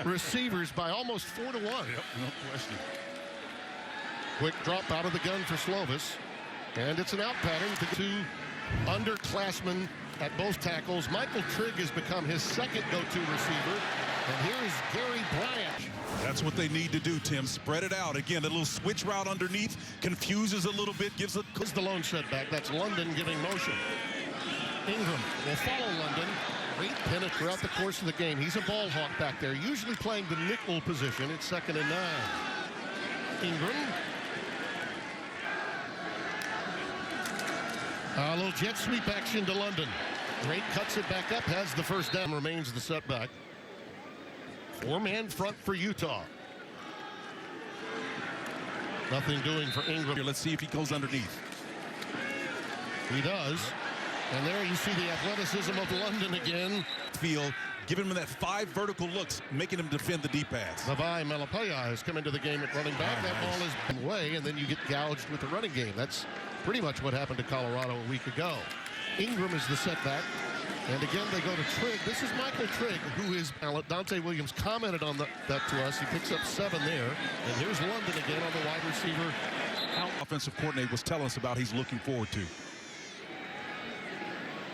receivers by almost 4-1. Yep, no question. Quick drop out of the gun for Slovis. And it's an out pattern to two underclassmen at both tackles. Michael Trigg has become his second go-to receiver. And here is Gary Bryant. That's what they need to do, Tim. Spread it out. Again, a little switch route underneath. Confuses a little bit. Gives a... This is the lone setback. That's London giving motion. Ingram will follow London. Great pennant throughout the course of the game. He's a ball hawk back there, usually playing the nickel position. It's 2nd and 9. Ingram. A little jet sweep action to London. Great cuts it back up, has the first down, remains the setback. 4-man front for Utah. Nothing doing for Ingram. Here, let's see if he goes underneath. He does. And there you see the athleticism of London again. Field, giving him that 5 vertical looks, making him defend the deep pass. Levi Malapaya has come into the game at running back. That ball is away, and then you get gouged with the running game. That's pretty much what happened to Colorado a week ago. Ingram is the setback. And again, they go to Trigg. This is Michael Trigg, who is Dante Williams commented on that to us. He picks up 7 there. And here's London again on the wide receiver. Offensive coordinator was telling us about he's looking forward to.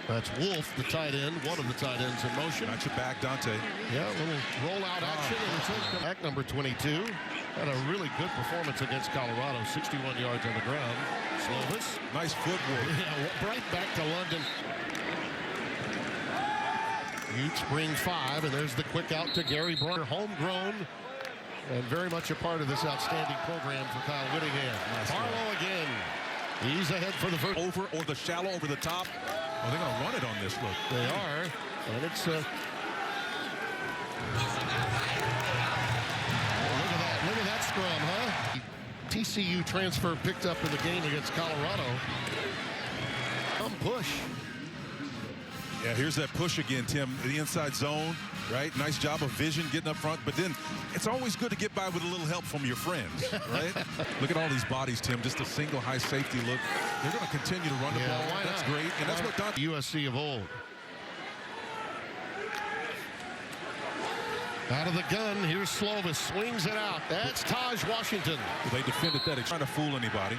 That's Wolf, the tight end, one of the tight ends in motion. Got your back, Dante. Yeah, a little rollout action. And it's back number 22. Had a really good performance against Colorado, 61 yards on the ground. Slovis. Nice footwork. Yeah, right back to London. Utes bring 5, and there's the quick out to Gary Brunner, homegrown, and very much a part of this outstanding program for Kyle Whittingham. Nice Barlow again. He's ahead for the first. Over or the shallow over the top. Oh, they're going to run it on this look. They are, and it's look at that scrum, huh? TCU transfer picked up in the game against Colorado. Push. Yeah, here's that push again, Tim. The inside zone, right? Nice job of vision getting up front, but then it's always good to get by with a little help from your friends, right? Look at all these bodies, Tim. Just a single high safety look. They're going to continue to run the ball. Why that's not? great, and that's what Dante... USC of old. Out of the gun, here's Slovis, swings it out. That's Taj Washington. They defended that, trying to fool anybody.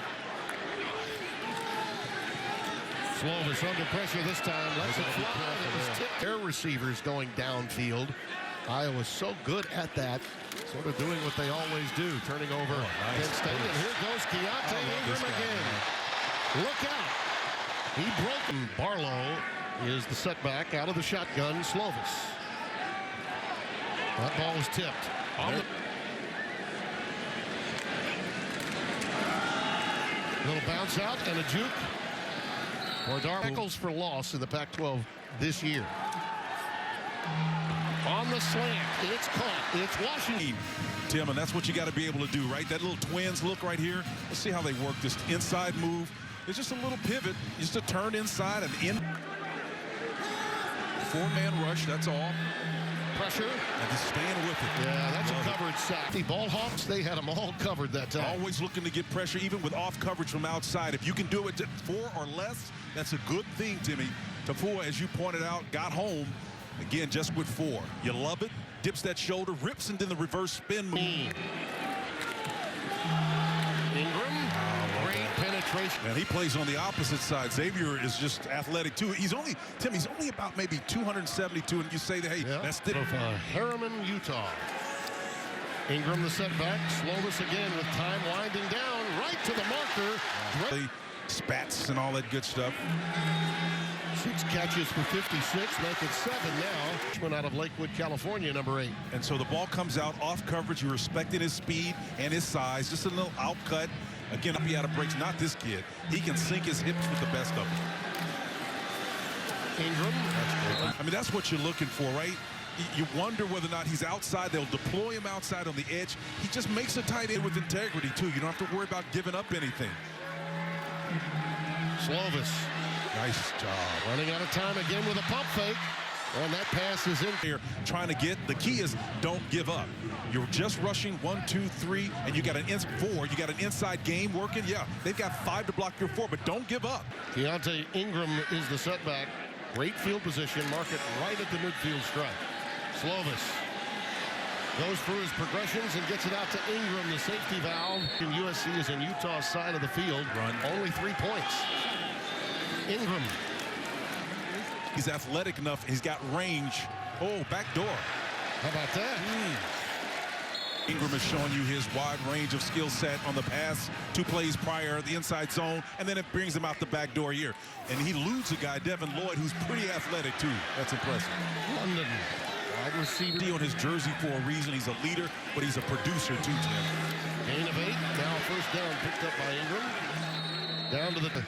Slovis under pressure this time, lets it fly. It was tipped. Their receivers going downfield. Iowa's so good at that, sort of doing what they always do, turning over Penn State. And here goes Keontae Ingram again. Look out. He broke him. Barlow is the setback out of the shotgun. Slovis. That ball was tipped. Little bounce out and a juke. Tackles for loss in the Pac-12 this year. On the slant, it's caught. It's Washington. Tim, and that's what you got to be able to do, right? That little twins look right here. Let's see how they work this inside move. It's just a little pivot, just a turn inside and in. 4-man rush, that's all. Pressure. And just staying with it. Yeah, that's a covered sack. The ball hawks, they had them all covered that time. Always looking to get pressure, even with off coverage from outside. If you can do it to 4 or less, that's a good thing, Timmy. To 4, as you pointed out, got home. Again, just with 4. You love it. Dips that shoulder, rips into the reverse spin move. Ingram, great penetration. And he plays on the opposite side. Xavier is just athletic too. He's only, Tim, he's only about maybe 272, and you say that, hey, that's the Harriman, Utah. Ingram the setback. Slovis again with time winding down right to the marker. Spats and all that good stuff. 6 catches for 56, make it 7 now. One out of Lakewood, California, number 8. And so the ball comes out off coverage. You're respecting his speed and his size. Just a little out cut. Again, up he out of breaks. Not this kid. He can sink his hips with the best of them. Ingram. I mean, that's what you're looking for, right? You wonder whether or not he's outside. They'll deploy him outside on the edge. He just makes a tight end with integrity, too. You don't have to worry about giving up anything. Slovis. Nice job. Running out of time again with a pump fake. And that pass is in here trying to get. The key is don't give up. You're just rushing 1, 2, 3, and you got an 4. You got an inside game working. Yeah, they've got 5 to block your 4, but don't give up. Keontae Ingram is the setback. Great field position. Mark it right at the midfield stripe. Slovis. Goes through his progressions and gets it out to Ingram, the safety valve. And USC is in Utah's side of the field. Run. Only 3 points. Ingram. He's athletic enough. He's got range. Oh, back door. How about that? Ingram is showing you his wide range of skill set on the pass. 2 plays prior, the inside zone, and then it brings him out the back door here. And he eludes a guy, Devin Lloyd, who's pretty athletic, too. That's impressive. London. Wide receiver. On his jersey for a reason. He's a leader, but he's a producer, too, Tim. Gain of 8. Now first down picked up by Ingram. Down to the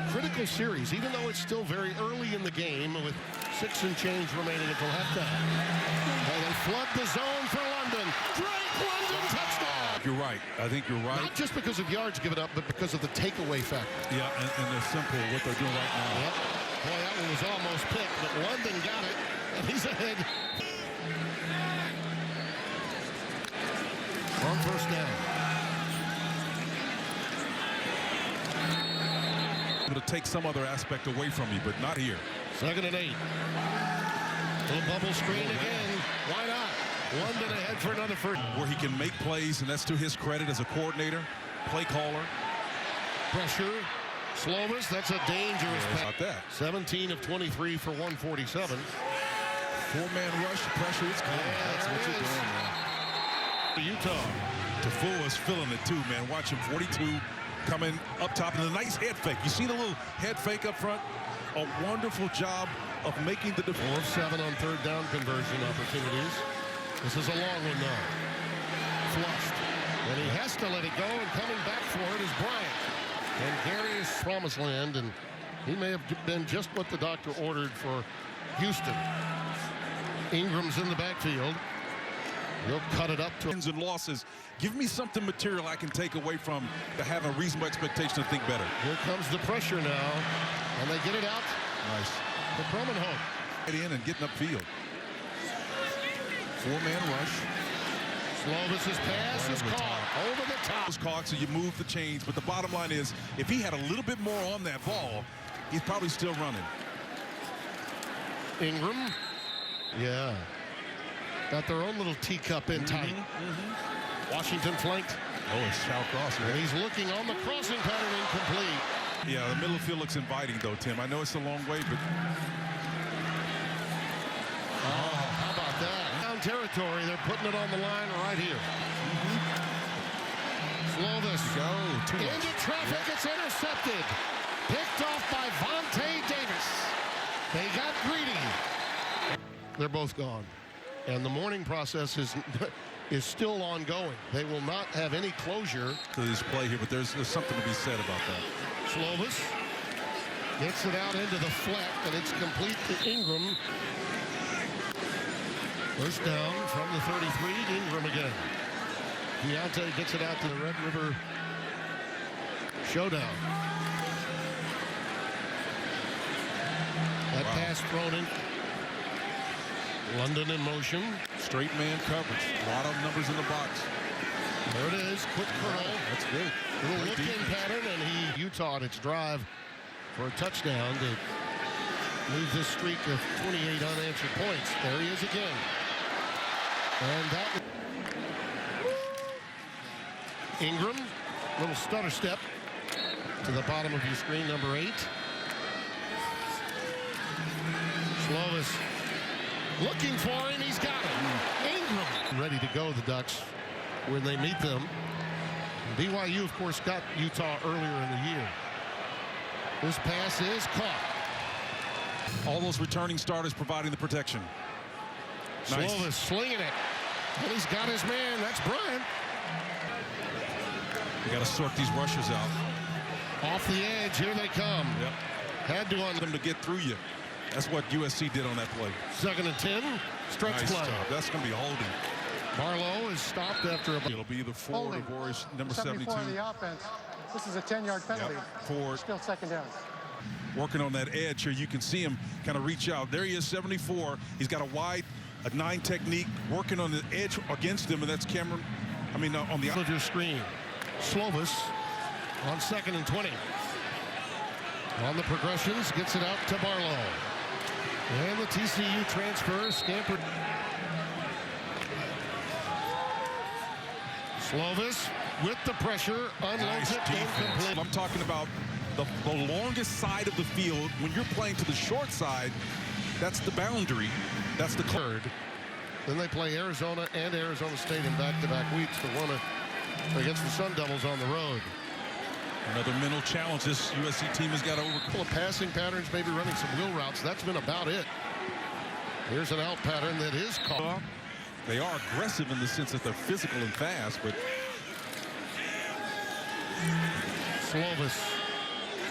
critical series, even though it's still very early in the game with 6 and change remaining until halftime. And they flood the zone for London. Drake London touchdown. You're right. I think you're right. Not just because of yards given up, but because of the takeaway factor. Yeah, and they're simple what they're doing right now. Yep. Boy, that one was almost picked, but London got it, and he's ahead. On first down. Able to take some other aspect away from you, but not here. 2nd and 8. Little bubble screen again. Why not? London ahead for another first. Where he can make plays, and that's to his credit as a coordinator, play caller. Pressure. Slovis, that's a dangerous pass. About that. 17 of 23 for 147. 4-man rush, pressure, it's coming. Yeah, That's what you're doing, man. Utah. Tafua is feeling it too, man. Watch him, 42 coming up top, and a nice head fake. You see the little head fake up front? A wonderful job of making the 4 of 7 on 3rd down conversion opportunities. This is a long one, though. Flushed. And he has to let it go, and coming back for it is Bryant. And Gary is promised land, and he may have been just what the doctor ordered for Houston. Ingram's in the backfield. He'll cut it up to wins and losses. Give me something material I can take away from to have a reasonable expectation to think better. Here comes the pressure now, and they get it out. Nice. To Cromenhoek. Get in and getting upfield. 4-man rush. Slovis's pass is caught over the top. Was caught, so you move the chains. But the bottom line is, if he had a little bit more on that ball, he's probably still running. Ingram. Yeah. Got their own little teacup in tight. Washington flanked. Oh, it's Shao Cross. And he's looking on the crossing pattern, incomplete. Yeah, the middle of the field looks inviting, though, Tim. I know it's a long way, but... Oh, how about that? Down territory, they're putting it on the line right here. Slovis. Into traffic, it's intercepted. Picked off by Vontae Davis. They got greedy. They're both gone. And the mourning process is still ongoing. They will not have any closure to this play here, but there's something to be said about that. Slovis gets it out into the flat, and it's complete to Ingram. First down from the 33, Ingram again. Deontay gets it out to the Red River Showdown. That pass thrown in. London in motion. Straight man coverage. A lot of numbers in the box. There it is. Quick curl. That's good. Little look-in pattern, and Utah on its drive for a touchdown to leave this streak of 28 unanswered points. There he is again. And that Ingram, little stutter step to the bottom of your screen, number 8. Slovis looking for him, he's got him. Ingram ready to go, the Ducks, when they meet them. BYU, of course, got Utah earlier in the year. This pass is caught. All those returning starters providing the protection. Nice. Slovis slinging it. And he's got his man. That's Bryant. You got to sort these rushers out. Off the edge. Here they come. Yep. Had to on them to get through you. That's what USC did on that play. 2nd and 10. Stretch nice play. Job. That's going to be holding. Barlow is stopped after a... It'll be the forward of Vorhees, number 72. On the offense. This is a 10-yard penalty. Yep. Forward. Still 2nd down. Working on that edge here. You can see him kind of reach out. There he is, 74. He's got a 9 technique, working on the edge against him, and that's Cameron. I mean, on the... Of your screen. Slovis on 2nd and 20. On the progressions, gets it out to Barlow. And the TCU transfer scampered. Slovis with the pressure, unloads Nice it, defense. incomplete. I'm talking about the longest side of the field. When you're playing to the short side, that's the boundary. That's the Third. Then they play Arizona and Arizona State in back-to-back weeks to one against the Sun Devils on the road. Another mental challenge this USC team has got to overcome. Couple of passing patterns, maybe running some wheel routes. That's been about it. Here's an out pattern that is caught. They are aggressive in the sense that they're physical and fast, but Slovis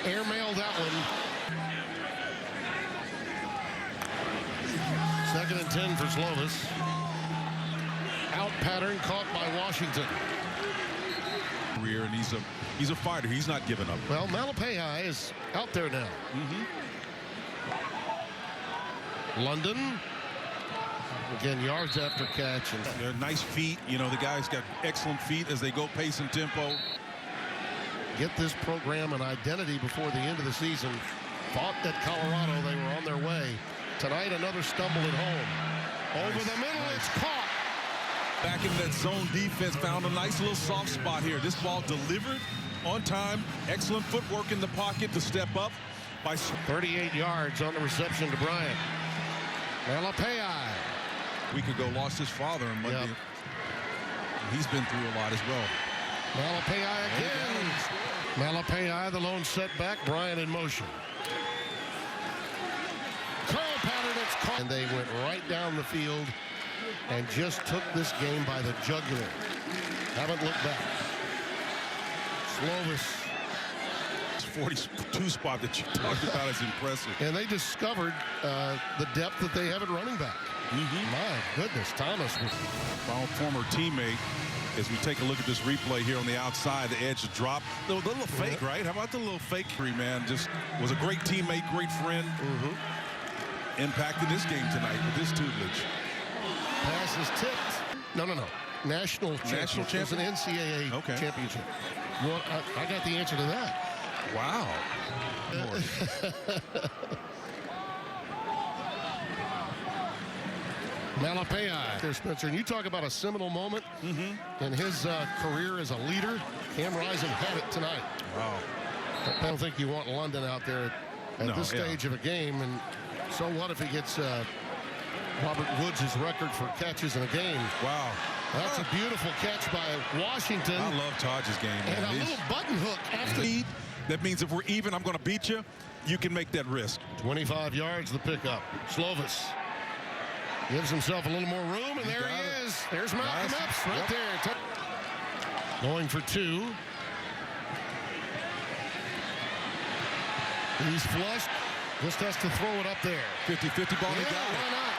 airmailed that one. 2nd and 10 for Slovis. Out pattern caught by Washington. career, and he's a fighter. He's not giving up. Well, Malapayai is out there now. London. Again, yards after catch. And they're nice feet. You know, the guy's got excellent feet as they go pace and tempo. Get this program an identity before the end of the season. Fought at Colorado. They were on their way. Tonight, another stumble at home. Over the middle, it's caught. Back in that zone defense, found a nice little soft spot here. This ball delivered on time. Excellent footwork in the pocket to step up. By 38 yards on the reception to Bryant. Malapayai. a week ago, lost his father on Monday. Yep. He's been through a lot as well. Malapayai again. Malapayai, the lone setback. Bryant in motion. Curl pattern, it's caught. And they went right down the field and just took this game by the jugular. Haven't looked back. Slovis. 42 spot that you talked about is impressive. And they discovered the depth that they have at running back. My goodness, Thomas. My former teammate, as we take a look at this replay here on the outside, the edge drop. The little fake, right? How about the little fake? Man, just was a great teammate, great friend. Impacted this game tonight with this tutelage. Pass is tipped. No. National championship. It's an NCAA championship. Well, I got the answer to that. Wow. Malapayai. There, Spencer. And you talk about a seminal moment in his career as a leader. Cam Rising had it tonight. Wow. I don't think you want London out there at this stage of a game. And so what if he gets Robert Woods' record for catches in a game? Wow. That's a beautiful catch by Washington. I love Taj's game, man. And a little button hook after. That means if we're even, I'm going to beat you. You can make that risk. 25 yards, the pickup. Slovis gives himself a little more room, and there he is. There's Malcolm Epps right there. Going for two. He's flushed. Just has to throw it up there. 50-50 ball. He got it.